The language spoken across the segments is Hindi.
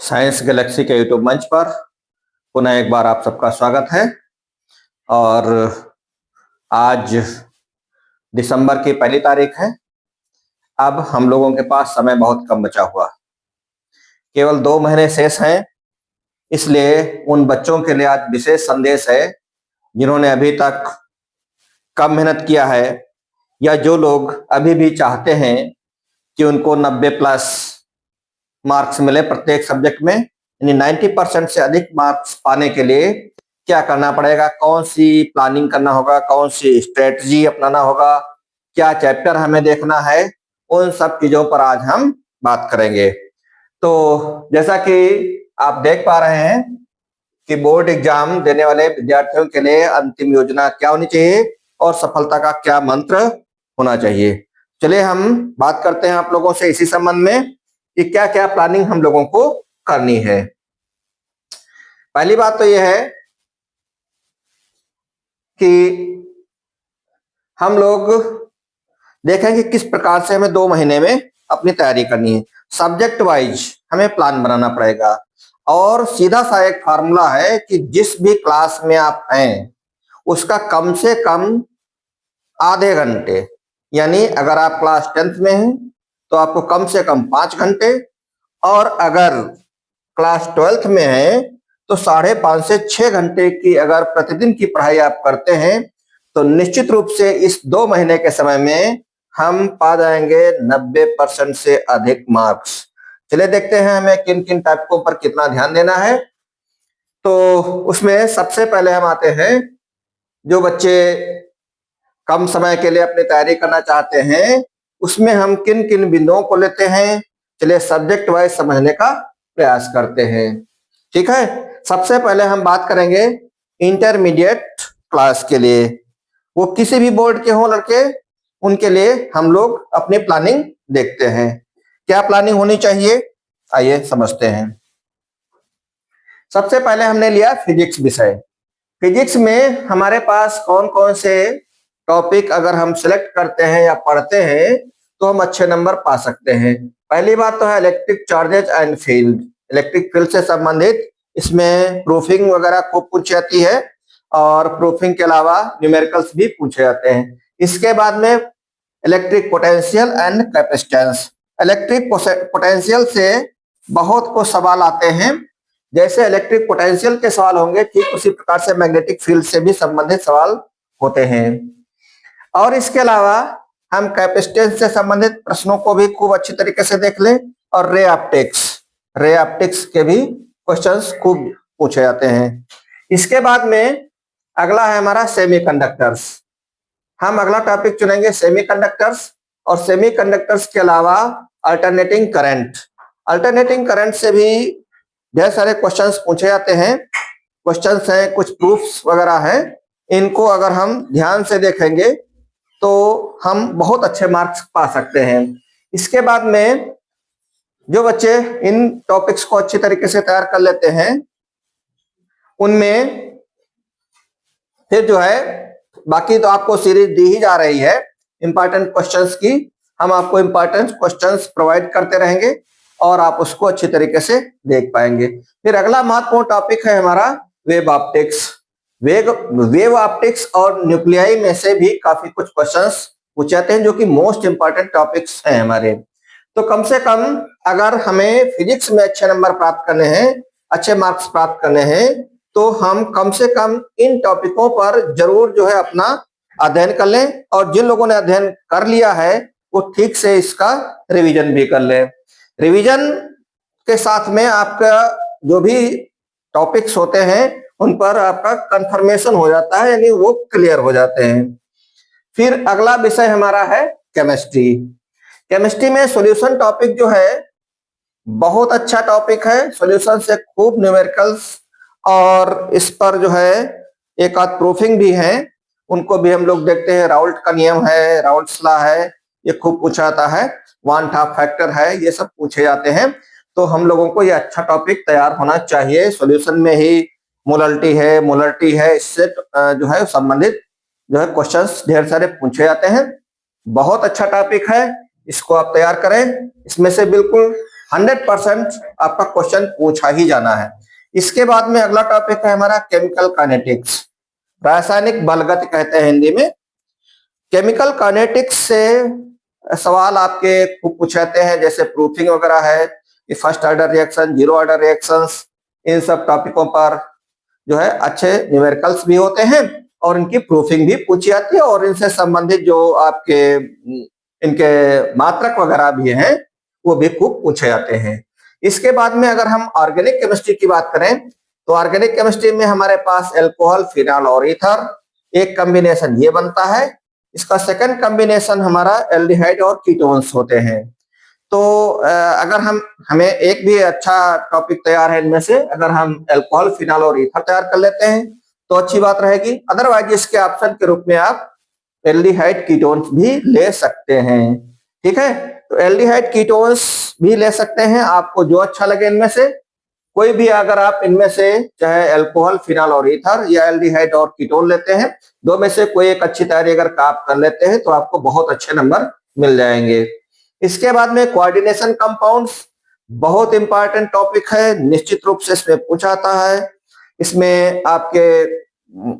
साइंस गैलेक्सी के यूट्यूब मंच पर पुनः एक बार आप सबका स्वागत है। और आज दिसंबर की पहली तारीख है। अब हम लोगों के पास समय बहुत कम बचा हुआ, केवल 2 महीने शेष हैं। इसलिए उन बच्चों के लिए आज विशेष संदेश है जिन्होंने अभी तक कम मेहनत किया है, या जो लोग अभी भी चाहते हैं कि उनको 90 प्लस मार्क्स मिले प्रत्येक सब्जेक्ट में, यानी 90% से अधिक मार्क्स पाने के लिए क्या करना पड़ेगा, कौन सी प्लानिंग करना होगा, कौन सी स्ट्रेटजी अपनाना होगा, क्या चैप्टर हमें देखना है, उन सब चीजों पर आज हम बात करेंगे। तो जैसा कि आप देख पा रहे हैं कि बोर्ड एग्जाम देने वाले विद्यार्थियों के लिए अंतिम योजना क्या होनी चाहिए और सफलता का क्या मंत्र होना चाहिए। चलिए हम बात करते हैं आप लोगों से इसी संबंध में कि क्या क्या प्लानिंग हम लोगों को करनी है। पहली बात तो यह है कि हम लोग देखें कि किस प्रकार से हमें 2 महीने में अपनी तैयारी करनी है। सब्जेक्ट वाइज हमें प्लान बनाना पड़ेगा और सीधा सा एक फार्मूला है कि जिस भी क्लास में आप हैं उसका कम से कम आधे घंटे, यानी अगर आप क्लास 10th में हैं तो आपको कम से कम 5 घंटे, और अगर क्लास 12th में है तो 5.5 से 6 घंटे की अगर प्रतिदिन की पढ़ाई आप करते हैं तो निश्चित रूप से इस 2 महीने के समय में हम पा जाएंगे 90% से अधिक मार्क्स। चलिए देखते हैं हमें किन किन टॉपिकों पर कितना ध्यान देना है। तो उसमें सबसे पहले हम आते हैं, जो बच्चे कम समय के लिए अपनी तैयारी करना चाहते हैं उसमें हम किन किन बिंदुओं को लेते हैं। चलिए सब्जेक्ट वाइज समझने का प्रयास करते हैं, ठीक है। सबसे पहले हम बात करेंगे इंटरमीडिएट क्लास के लिए, वो किसी भी बोर्ड के हों लड़के, उनके लिए हम लोग अपनी प्लानिंग देखते हैं। क्या प्लानिंग होनी चाहिए, आइए समझते हैं। सबसे पहले हमने लिया फिजिक्स विषय। फिजिक्स में हमारे पास कौन कौन से टॉपिक अगर हम सिलेक्ट करते हैं या पढ़ते हैं तो हम अच्छे नंबर पा सकते हैं। पहली बात तो है electric charges and field, electric field से संबंधित इसमें प्रूफिंग वगैरह खूब पूछी जाती है और प्रूफिंग के अलावा न्यूमेरिकल्स भी पूछे जाते हैं। इसके बाद में electric potential and capacitance. Electric potential से बहुत को सवाल आते हैं, जैसे इलेक्ट्रिक पोटेंशियल के सवाल होंगे ठीक उसी प्रकार से मैग्नेटिक फील्ड से भी संबंधित सवाल होते हैं। और इसके अलावा हम कैपेसिटेंस से संबंधित प्रश्नों को भी खूब अच्छी तरीके से देख लें, और रे ऑप्टिक्स के भी क्वेश्चंस खूब पूछे जाते हैं। इसके बाद में अगला है हमारा सेमीकंडक्टर्स। हम अगला टॉपिक चुनेंगे सेमीकंडक्टर्स, और सेमीकंडक्टर्स के अलावा अल्टरनेटिंग करंट से भी ढेर सारे क्वेश्चंस पूछे जाते हैं। क्वेश्चंस हैं, कुछ प्रूफ्स वगैरह हैं, इनको अगर हम ध्यान से देखेंगे तो हम बहुत अच्छे मार्क्स पा सकते हैं। इसके बाद में जो बच्चे इन टॉपिक्स को अच्छी तरीके से तैयार कर लेते हैं उनमें फिर जो है बाकी तो आपको सीरीज दी ही जा रही है इंपॉर्टेंट क्वेश्चंस की। हम आपको इंपॉर्टेंट क्वेश्चंस प्रोवाइड करते रहेंगे और आप उसको अच्छी तरीके से देख पाएंगे। फिर अगला महत्वपूर्ण टॉपिक है हमारा वेव ऑप्टिक्स। वेव ऑप्टिक्स और न्यूक्लियाई में से भी काफी कुछ क्वेश्चंस पूछे जाते हैं जो कि मोस्ट इंपॉर्टेंट टॉपिक्स हैं हमारे। तो कम से कम अगर हमें फिजिक्स में अच्छे नंबर प्राप्त करने हैं, अच्छे मार्क्स प्राप्त करने हैं, तो हम कम से कम इन टॉपिकों पर जरूर जो है अपना अध्ययन कर लें, और जिन लोगों ने अध्ययन कर लिया है वो ठीक से इसका रिवीजन भी कर लें। रिवीजन के साथ में आपका जो भी टॉपिक्स होते हैं उन पर आपका कंफर्मेशन हो जाता है, यानी वो क्लियर हो जाते हैं। फिर अगला विषय हमारा है केमिस्ट्री में सॉल्यूशन टॉपिक जो है बहुत अच्छा टॉपिक है। सॉल्यूशन से खूब न्यूमेरिकल्स और इस पर जो है एक आध प्रूफिंग भी है, उनको भी हम लोग देखते हैं। राउल्ट का नियम है, राउल्ट्स लॉ है, ये खूब पूछा जाता है। वन हाफ फैक्टर है, ये सब पूछे जाते हैं। तो हम लोगों को ये अच्छा टॉपिक तैयार होना चाहिए। सॉल्यूशन में ही मोलरिटी है, इससे जो है संबंधित जो है क्वेश्चंस ढेर सारे पूछे जाते हैं। बहुत अच्छा टॉपिक है, इसको आप तैयार करें। इसमें से बिल्कुल 100% आपका क्वेश्चन पूछा ही जाना है। इसके बाद में अगला टॉपिक है हमारा केमिकल काइनेटिक्स, रासायनिक बलगति कहते हैं हिंदी में। केमिकल काइनेटिक्स से सवाल आपके खूब पूछाते हैं, जैसे प्रूफिंग वगैरह है, first order reaction, zero order reactions, इन सब टॉपिकों पर जो है अच्छे न्यूमेरिकल्स भी होते हैं और इनकी प्रूफिंग भी पूछी जाती है, और इनसे संबंधित जो आपके इनके मात्रक वगैरह भी हैं वो भी खूब पूछे जाते हैं। इसके बाद में अगर हम ऑर्गेनिक केमिस्ट्री की बात करें तो ऑर्गेनिक केमिस्ट्री में हमारे पास अल्कोहल, फिनॉल और ईथर, एक कॉम्बिनेशन ये बनता है। इसका सेकंड कॉम्बिनेशन हमारा एल्डिहाइड और कीटोन्स होते हैं। तो अगर हमें एक भी अच्छा टॉपिक तैयार है इनमें से, अगर हम अल्कोहल, फिनॉल और ईथर तैयार कर लेते हैं तो अच्छी बात रहेगी। अदरवाइज इसके ऑप्शन के रूप में आप एल्डिहाइड कीटोन्स भी ले सकते हैं। ठीक है, तो एल्डिहाइड कीटोन्स भी ले सकते हैं, आपको जो अच्छा लगे इनमें से कोई भी। अगर आप इनमें से चाहे अल्कोहल, फिनॉल और ईथर या एल्डिहाइड और कीटोन लेते हैं, दो में से कोई एक अच्छी तैयारी अगर आप कर लेते हैं तो आपको बहुत अच्छे नंबर मिल जाएंगे। इसके बाद में कोऑर्डिनेशन कंपाउंड्स, बहुत इंपॉर्टेंट टॉपिक है, निश्चित रूप से इसमें पूछा जाता है। इसमें आपके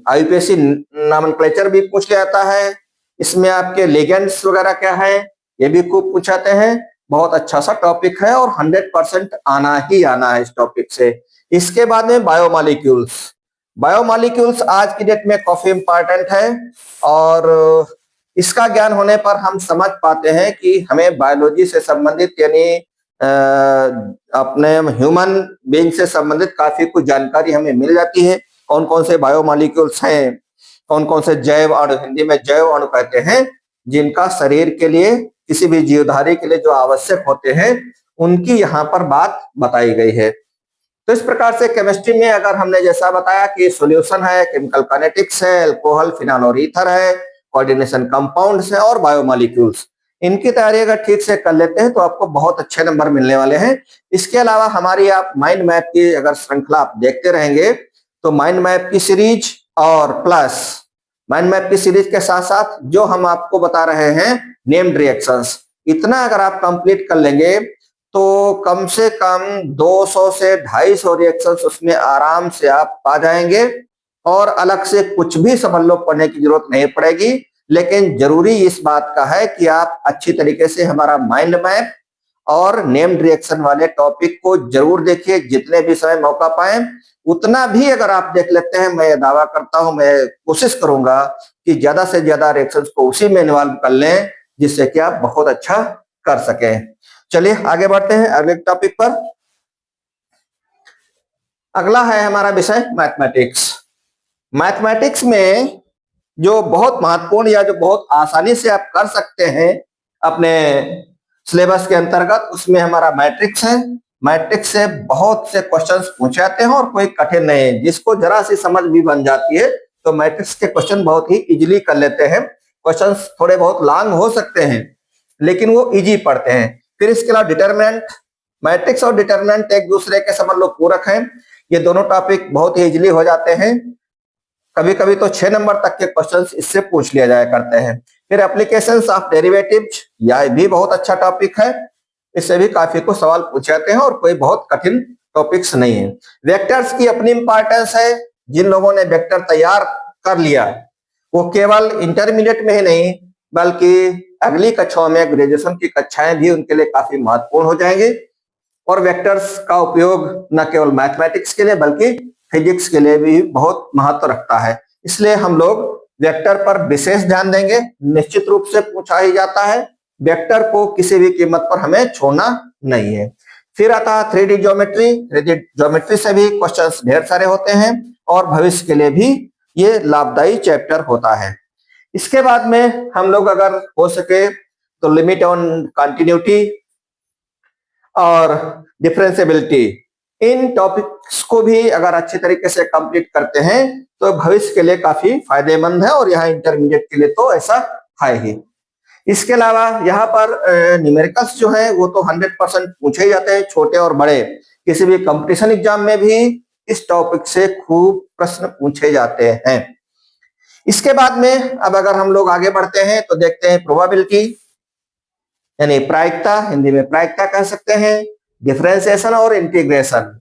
आईयूपीएसी नॉमेनक्लेचर भी पूछ लिया जाता है। इसमें आपके लिगेंड्स वगैरह क्या है ये भी खूब पूछाते हैं। बहुत अच्छा सा टॉपिक है और 100% आना ही आना है इस टॉपिक से। इसके बाद में बायोमॉलिक्यूल्स, बायोमॉलिक्यूल्स आज की डेट में काफी इंपॉर्टेंट है और इसका ज्ञान होने पर हम समझ पाते हैं कि हमें बायोलॉजी से संबंधित यानी अपने ह्यूमन बीइंग से संबंधित काफी कुछ जानकारी हमें मिल जाती है। कौन कौन से बायोमॉलिक्यूल्स हैं, कौन कौन से जैव अणु, हिंदी में जैव अणु कहते हैं, जिनका शरीर के लिए, किसी भी जीवधारी के लिए जो आवश्यक होते हैं, उनकी यहाँ पर बात बताई गई है। तो इस प्रकार से केमिस्ट्री में अगर हमने जैसा बताया कि सॉल्यूशन है, केमिकल काइनेटिक्स है, अल्कोहल, फिनॉल और ईथर है, कोऑर्डिनेशन कंपाउंड्स है और बायोमॉलिक्यूल्स, इनकी तैयारी अगर ठीक से कर लेते हैं तो आपको बहुत अच्छे नंबर मिलने वाले हैं। इसके अलावा हमारी आप माइंड मैप की अगर श्रृंखला आप देखते रहेंगे तो माइंड मैप की सीरीज और प्लस माइंड मैप की सीरीज के साथ साथ जो हम आपको बता रहे हैं नेम्ड रिएक्शंस, इतना अगर आप कंप्लीट कर लेंगे तो कम से कम 200 से 250 रिएक्शंस उसमें आराम से आप पा जाएंगे और अलग से कुछ भी समझ लो पढ़ने की जरूरत नहीं पड़ेगी। लेकिन जरूरी इस बात का है कि आप अच्छी तरीके से हमारा माइंड मैप और नेम्ड रिएक्शन वाले टॉपिक को जरूर देखिए, जितने भी समय मौका पाए उतना भी अगर आप देख लेते हैं, मैं दावा करता हूं, मैं कोशिश करूंगा कि ज्यादा से ज्यादा रिएक्शंस को उसी में इन्वॉल्व कर लें जिससे कि आप बहुत अच्छा कर सकें। चलिए आगे बढ़ते हैं अगले टॉपिक पर। अगला है हमारा विषय मैथमेटिक्स। मैथमेटिक्स में जो बहुत महत्वपूर्ण या जो बहुत आसानी से आप कर सकते हैं अपने सिलेबस के अंतर्गत, उसमें हमारा मैट्रिक्स है। मैट्रिक्स से बहुत से क्वेश्चंस पूछे जाते हैं और कोई कठिन नहीं है। जिसको जरा सी समझ भी बन जाती है तो मैट्रिक्स के क्वेश्चन बहुत ही इजीली कर लेते हैं। क्वेश्चंस थोड़े बहुत लॉन्ग हो सकते हैं लेकिन वो इजी पड़ते हैं। फिर इसके अलावा डिटरमिनेंट, मैट्रिक्स और डिटरमिनेंट एक दूसरे के समझ लो पूरक हैं। ये दोनों टॉपिक बहुत ही इजीली हो जाते हैं। कभी कभी तो 6 नंबर तक के क्वेश्चंस इससे पूछ लिया जाया करते हैं। फिर एप्लीकेशंस ऑफ डेरिवेटिव्स, यह भी बहुत अच्छा टॉपिक है, इससे भी काफी कुछ सवाल पूछे जाते हैं और कोई बहुत कठिन टॉपिक्स नहीं है। वेक्टर्स की अपनी इंपॉर्टेंस है। जिन लोगों ने वेक्टर तैयार कर लिया वो केवल इंटरमीडिएट में ही नहीं बल्कि अगली कक्षाओं में, ग्रेजुएशन की कक्षाएं भी उनके लिए काफी महत्वपूर्ण हो जाएंगे। और वेक्टर्स का उपयोग न केवल मैथमेटिक्स के लिए बल्कि फिजिक्स के लिए भी बहुत महत्व रखता है। इसलिए हम लोग वेक्टर पर विशेष ध्यान देंगे। निश्चित रूप से पूछा ही जाता है, वेक्टर को किसी भी कीमत पर हमें छोड़ना नहीं है। फिर आता है 3D ज्योमेट्री। 3D ज्योमेट्री से भी क्वेश्चंस ढेर सारे होते हैं और भविष्य के लिए भी ये लाभदायी चैप्टर होता है। इसके बाद में हम लोग अगर हो सके तो लिमिट ऑन कंटिन्यूटी और डिफरेंशियबिलिटी, इन टॉपिक्स को भी अगर अच्छी तरीके से कंप्लीट करते हैं तो भविष्य के लिए काफी फायदेमंद है और यहाँ इंटरमीडिएट के लिए तो ऐसा है ही। इसके अलावा यहाँ पर न्यूमेरिकल्स जो है वो तो 100% पूछे ही जाते हैं, छोटे और बड़े। किसी भी कंपटीशन एग्जाम में भी इस टॉपिक से खूब प्रश्न पूछे जाते हैं। इसके बाद में अब अगर हम लोग आगे बढ़ते हैं तो देखते हैं प्रोबेबिलिटी यानी प्रायिकता, हिंदी में प्रायिकता कह सकते हैं। डिफरेंशिएशन और इंटीग्रेशन,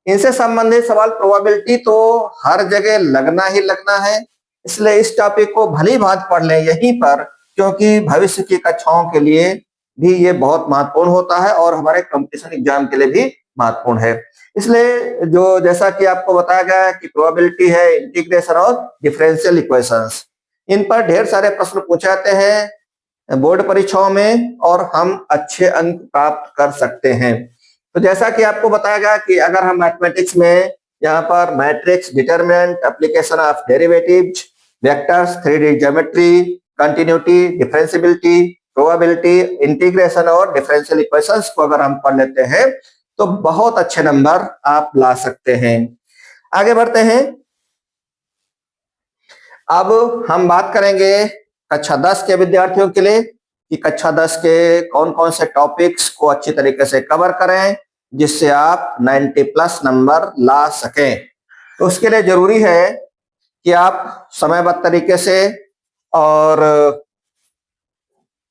इनसे संबंधित सवाल प्रोबेबिलिटी तो हर जगह लगना ही लगना है, इसलिए इस टॉपिक को भली भांति पढ़ लें यहीं पर, क्योंकि भविष्य की कक्षाओं के लिए भी ये बहुत महत्वपूर्ण होता है और हमारे कंपटीशन एग्जाम के लिए भी महत्वपूर्ण है। इसलिए जो जैसा कि आपको बताया गया है कि प्रोबेबिलिटी है, इंटीग्रेशन और डिफरेंशियल इक्वेशंस, इन पर ढेर सारे प्रश्न पूछे जाते हैं बोर्ड परीक्षाओं में और हम अच्छे अंक प्राप्त कर सकते हैं। तो जैसा कि आपको बताया गया कि अगर हम मैथमेटिक्स में यहाँ पर matrix, determinant, application of derivatives, vectors, 3D geometry, continuity, differentiability, probability, integration और डिफरेंशियल इक्वेशंस को अगर हम पढ़ लेते हैं तो बहुत अच्छे नंबर आप ला सकते हैं। आगे बढ़ते हैं। अब हम बात करेंगे कक्षा 10 के विद्यार्थियों के लिए कि कक्षा 10 के कौन कौन से टॉपिक्स को अच्छी तरीके से कवर करें जिससे आप 90+ नंबर ला सकें। तो उसके लिए जरूरी है कि आप समयबद्ध तरीके से और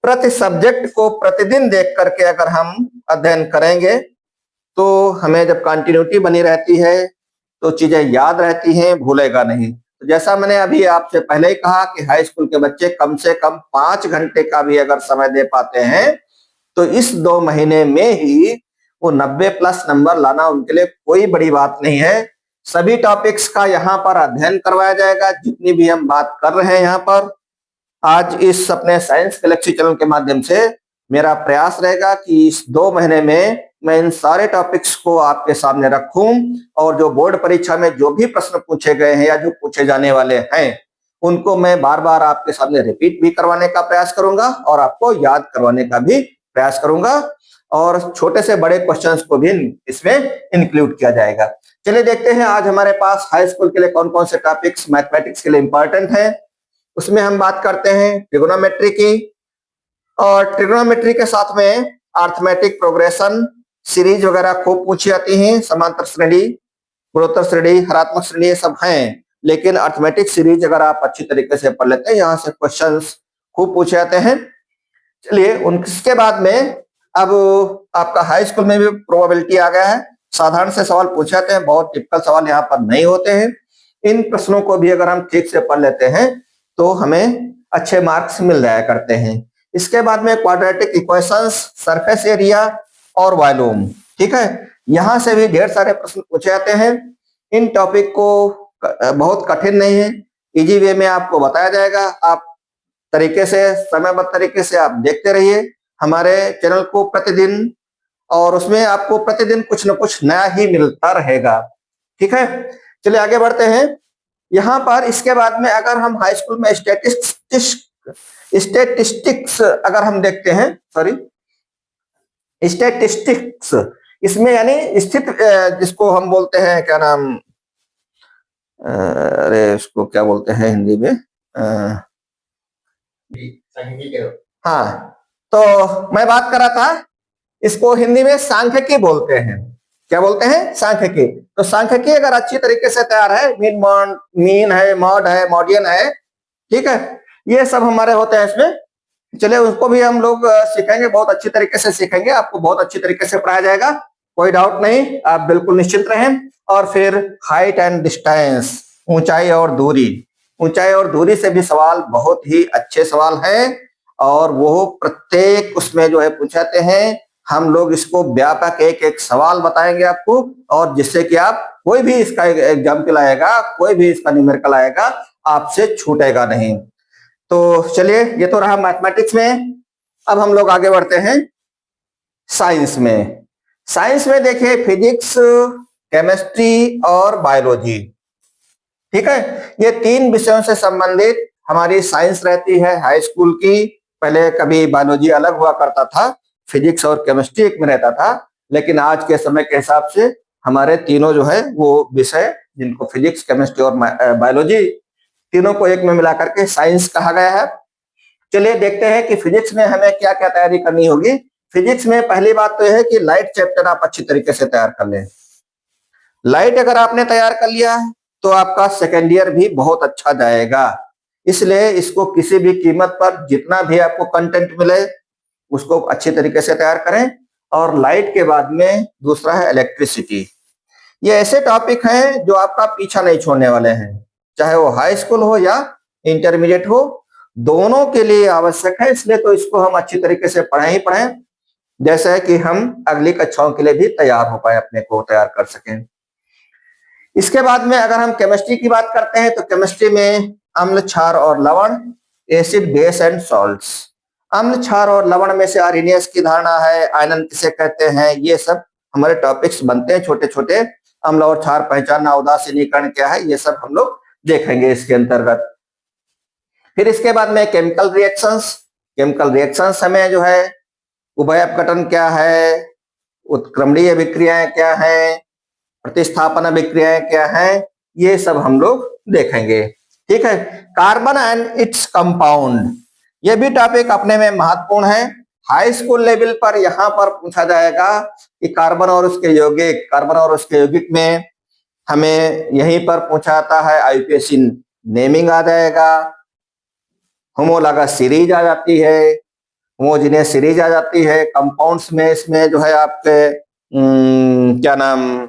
प्रति सब्जेक्ट को प्रतिदिन देख करके अगर हम अध्ययन करेंगे तो हमें जब कंटिन्यूटी बनी रहती है तो चीजें याद रहती हैं, भूलेगा नहीं। तो जैसा मैंने अभी आपसे पहले ही कहा कि हाई स्कूल के बच्चे कम से कम 5 घंटे का भी अगर समय दे पाते हैं तो इस 2 महीने में ही वो 90+ नंबर लाना उनके लिए कोई बड़ी बात नहीं है। सभी टॉपिक्स का यहाँ पर अध्ययन करवाया जाएगा, जितनी भी हम बात कर रहे हैं यहाँ पर आज इस अपने साइंस गैलेक्सी चैनल के माध्यम से मेरा प्रयास रहेगा कि इस 2 महीने में मैं इन सारे टॉपिक्स को आपके सामने रखूं और जो बोर्ड परीक्षा में जो भी प्रश्न पूछे गए हैं या जो पूछे जाने वाले हैं उनको मैं बार बार आपके सामने रिपीट भी करवाने का प्रयास करूंगा और आपको याद करवाने का भी प्रयास करूंगा और छोटे से बड़े क्वेश्चंस को भी इसमें इंक्लूड किया जाएगा। चलिए देखते हैं आज हमारे पास हाई स्कूल के लिए कौन कौन से टॉपिक्स मैथमेटिक्स के लिए इंपॉर्टेंट है। उसमें हम बात करते हैं ट्रिगोनोमेट्री की और ट्रिगोनोमेट्री के साथ में अर्थमेटिक प्रोग्रेशन सीरीज वगैरह खूब पूछी जाती हैं, समांतर श्रेणी, गुणोत्तर श्रेणी, हरात्मक श्रेणी ये सब हैं, लेकिन अर्थमेटिक सीरीज अगर आप अच्छी तरीके से पढ़ लेते हैं यहाँ से क्वेश्चंस खूब पूछे जाते हैं। चलिए उसके बाद में अब आपका हाई स्कूल में भी प्रोबेबिलिटी आ गया है, साधारण से सवाल पूछे जाते हैं, बहुत टिपिकल सवाल यहाँ पर नहीं होते हैं। इन प्रश्नों को भी अगर हम ठीक से पढ़ लेते हैं तो हमें अच्छे मार्क्स मिल जाया करते हैं। इसके बाद में क्वाड्रेटिक इक्वेशंस, सरफेस एरिया और वॉल्यूम, ठीक है, यहां से भी ढेर सारे प्रश्न पूछे जाते हैं। इन टॉपिक को बहुत कठिन नहीं है, इजी वे में आपको बताया जाएगा। आप तरीके से समयबद्ध तरीके से आप देखते रहिए हमारे चैनल को प्रतिदिन और उसमें आपको प्रतिदिन कुछ न कुछ नया ही मिलता रहेगा, ठीक है। चलिए आगे बढ़ते हैं। यहाँ पर इसके बाद में अगर हम हाई स्कूल में स्टैटिस्टिक्स अगर हम देखते हैं, स्टैटिस्टिक्स, इसमें यानी स्थित जिसको हम बोलते हैं क्या नाम, अरे उसको क्या बोलते हैं हिंदी में, हाँ, तो मैं बात कर रहा था इसको हिंदी में सांख्यिकी बोलते हैं। क्या बोलते हैं? सांख्यिकी। तो सांख्यिकी अगर अच्छी तरीके से तैयार है, मीन है, मॉड है, मॉडियन है, ठीक है, ये सब हमारे होते हैं इसमें। चलिए उसको भी हम लोग सीखेंगे, बहुत अच्छी तरीके से सीखेंगे, आपको बहुत अच्छी तरीके से पढ़ाया जाएगा, कोई डाउट नहीं, आप बिल्कुल निश्चिंत रहें। और फिर हाइट एंड डिस्टेंस, ऊंचाई और दूरी, ऊंचाई और दूरी से भी सवाल बहुत ही अच्छे सवाल हैं और वो प्रत्येक उसमें जो है पूछाते हैं। हम लोग इसको व्यापक एक एक सवाल बताएंगे आपको और जिससे कि आप कोई भी इसका एग्जाम्पल आएगा, कोई भी इसका न्यूमेरिकल आएगा, आपसे छूटेगा नहीं। तो चलिए ये तो रहा मैथमेटिक्स में। अब हम लोग आगे बढ़ते हैं साइंस में। साइंस में देखिए फिजिक्स, केमिस्ट्री और बायोलॉजी, ठीक है, ये 3 विषयों से संबंधित हमारी साइंस रहती है हाई स्कूल की। पहले कभी बायोलॉजी अलग हुआ करता था, फिजिक्स और केमिस्ट्री एक में रहता था, लेकिन आज के समय के हिसाब से हमारे तीनों जो है वो विषय, जिनको फिजिक्स, केमिस्ट्री और बायोलॉजी, तीनों को एक में मिलाकर के साइंस कहा गया है। चलिए देखते हैं कि फिजिक्स में हमें क्या क्या तैयारी करनी होगी। फिजिक्स में पहली बात तो यह है कि लाइट चैप्टर आप अच्छी तरीके से तैयार कर लें। लाइट अगर आपने तैयार कर लिया है तो आपका सेकेंड ईयर भी बहुत अच्छा जाएगा। इसलिए इसको किसी भी कीमत पर जितना भी आपको कंटेंट मिले उसको अच्छी तरीके से तैयार करें और लाइट के बाद में दूसरा है इलेक्ट्रिसिटी। ये ऐसे टॉपिक हैं जो आपका पीछा नहीं छोड़ने वाले हैं, चाहे वो हाई स्कूल हो या इंटरमीडिएट हो, दोनों के लिए आवश्यक है। इसलिए तो इसको हम अच्छी तरीके से पढ़ें ही पढ़ें, जैसे है कि हम अगली कक्षाओं के लिए भी तैयार हो पाए, अपने को तैयार कर सकें। इसके बाद में अगर हम केमिस्ट्री की बात करते हैं तो केमिस्ट्री में अम्ल, क्षार और लवण, एसिड, बेस एंड सॉल्ट्स। अम्ल, क्षार और लवण में से आर्हेनियस की धारणा है, आयनन किसे कहते हैं, ये सब हमारे टॉपिक्स बनते हैं छोटे छोटे। अम्ल और क्षार पहचानना, उदासीनीकरण क्या है, ये सब हम लोग देखेंगे इसके अंतर्गत। फिर इसके बाद में केमिकल रिएक्शंस। केमिकल रिएक्शंस हमें जो है उभय अपघटन क्या है, उत्क्रमणीय अभिक्रियाएं क्या है, प्रतिस्थापन अभिक्रियाएं क्या है, ये सब हम लोग देखेंगे। ठीक है। कार्बन एंड इट्स कंपाउंड, ये भी टॉपिक अपने में महत्वपूर्ण है। हाई स्कूल लेवल पर यहाँ पर पूछा जाएगा कि कार्बन और उसके यौगिक, कार्बन और उसके यौगिक में हमें यहीं पर पूछा जाता है, आईयूपीएसी नेमिंग आ जाएगा, होमोलॉगस सीरीज आ जाती है, होमोजेनियस सीरीज आ जाती है। कंपाउंड्स में इसमें जो है आपके क्या नाम,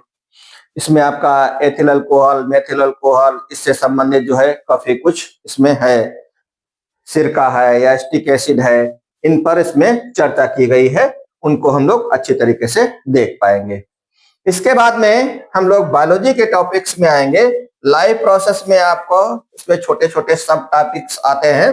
इसमें आपका एथिल अल्कोहल, मेथिल अल्कोहल, इससे संबंधित जो है काफी कुछ इसमें है, सिरका है या एस्टिक एसिड है, इन पर इसमें चर्चा की गई है, उनको हम लोग अच्छी तरीके से देख पाएंगे। इसके बाद में हम लोग बायोलॉजी के टॉपिक्स में आएंगे। लाइव प्रोसेस में आपको इसमें छोटे छोटे सब टॉपिक्स आते हैं,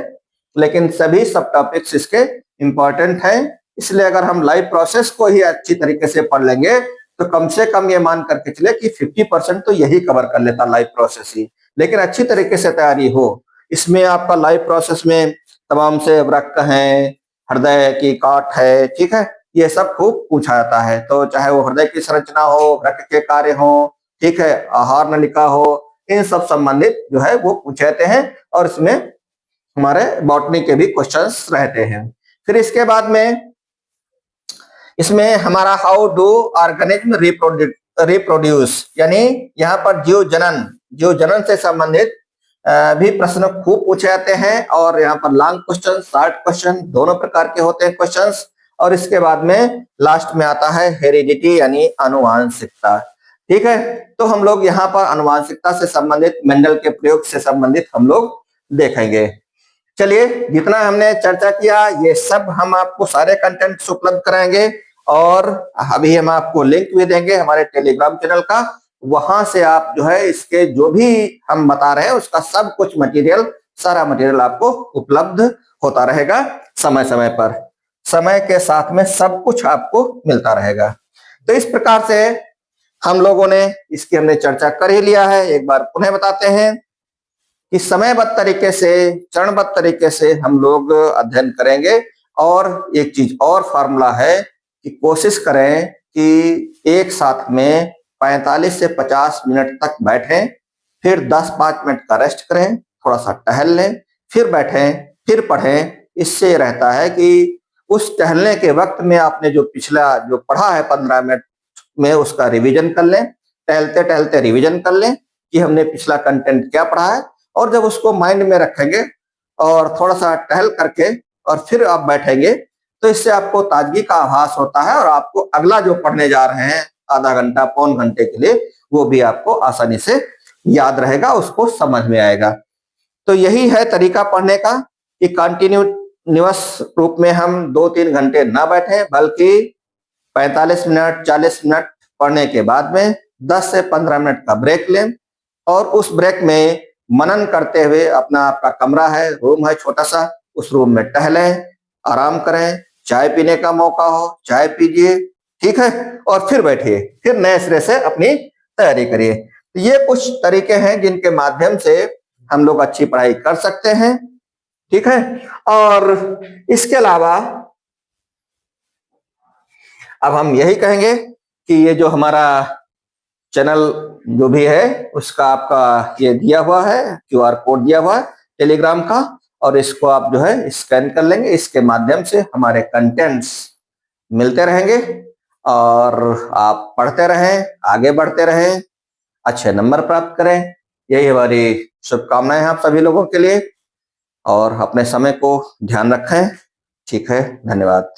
लेकिन सभी सब टॉपिक्स इसके इंपॉर्टेंट हैं। इसलिए अगर हम लाइव प्रोसेस को ही अच्छी तरीके से पढ़ लेंगे तो कम से कम ये मान करके चले कि 50% तो यही कवर कर लेता लाइव प्रोसेस ही। लेकिन अच्छी तरीके से तैयारी हो, इसमें आपका लाइव प्रोसेस में तमाम से वृक्क हैं, हृदय की काट है, ठीक है, ये सब खूब पूछा जाता है। तो चाहे वो हृदय की संरचना हो, वृक्क के कार्य हो, ठीक है, आहार नलिका हो, इन सब संबंधित जो है वो पूछे जाते हैं और इसमें हमारे बॉटनी के भी क्वेश्चंस रहते हैं। फिर इसके बाद में इसमें हमारा हाउ डू ऑर्गेनिज्म रिप्रोड्यूस, यानी यहाँ पर जीव जनन से संबंधित भी प्रश्न खूब पूछे जाते हैं और यहाँ पर लॉन्ग क्वेश्चन, शॉर्ट क्वेश्चन दोनों प्रकार के होते हैं क्वेश्चंस। और इसके बाद में लास्ट में आता है हेरिडिटी यानी आनुवांशिकता। ठीक है, तो हम लोग यहाँ पर आनुवांशिकता से संबंधित, मेंडल के प्रयोग से संबंधित हम लोग देखेंगे। चलिए, जितना हमने चर्चा किया ये सब हम आपको सारे कंटेंट्स उपलब्ध कराएंगे और अभी हम आपको लिंक भी देंगे हमारे टेलीग्राम चैनल का, वहां से आप जो है इसके जो भी हम बता रहे हैं उसका सब कुछ मटेरियल, सारा मटेरियल आपको उपलब्ध होता रहेगा समय समय पर, समय के साथ में सब कुछ आपको मिलता रहेगा। तो इस प्रकार से हम लोगों ने इसकी हमने चर्चा कर ही लिया है। एक बार पुनः बताते हैं कि समयबद्ध तरीके से, चरणबद्ध तरीके से हम लोग अध्ययन करेंगे। और एक चीज और फॉर्मूला है कि कोशिश करें कि एक साथ में 45 से 50 मिनट तक बैठें, फिर 10-5 मिनट का रेस्ट करें, थोड़ा सा टहल लें, फिर बैठें, फिर पढ़ें। इससे रहता है कि उस टहलने के वक्त में आपने जो पिछला जो पढ़ा है 15 मिनट में उसका रिवीजन कर लें, टहलते टहलते रिवीजन कर लें कि हमने पिछला कंटेंट क्या पढ़ा है। और जब उसको माइंड में रखेंगे और थोड़ा सा टहल करके और फिर आप बैठेंगे तो इससे आपको ताजगी का आभास होता है और आपको अगला जो पढ़ने जा रहे हैं आधा घंटा, पौन घंटे के लिए, वो भी आपको आसानी से याद रहेगा, उसको समझ में आएगा। तो यही है तरीका पढ़ने का कि कंटिन्यूअस रूप में हम 2-3 घंटे ना बैठे, बल्कि 45 मिनट 40 मिनट पढ़ने के बाद में 10 से 15 मिनट का ब्रेक लें और उस ब्रेक में मनन करते हुए, अपना आपका कमरा है, रूम है छोटा सा, उस रूम में टहलें, आराम करें, चाय पीने का मौका हो चाय पीजिए, ठीक है, और फिर बैठिए, फिर नए सिरे से अपनी तैयारी करिए। तो ये कुछ तरीके हैं जिनके माध्यम से हम लोग अच्छी पढ़ाई कर सकते हैं, ठीक है। और इसके अलावा अब हम यही कहेंगे कि ये जो हमारा चैनल जो भी है उसका आपका ये दिया हुआ है, QR कोड दिया हुआ है टेलीग्राम का, और इसको आप जो है स्कैन कर लेंगे। इसके माध्यम से हमारे कंटेंट्स मिलते रहेंगे और आप पढ़ते रहें, आगे बढ़ते रहें, अच्छे नंबर प्राप्त करें। यही हमारी शुभकामनाएं हैं आप सभी लोगों के लिए, और अपने समय को ध्यान रखें। ठीक है, धन्यवाद।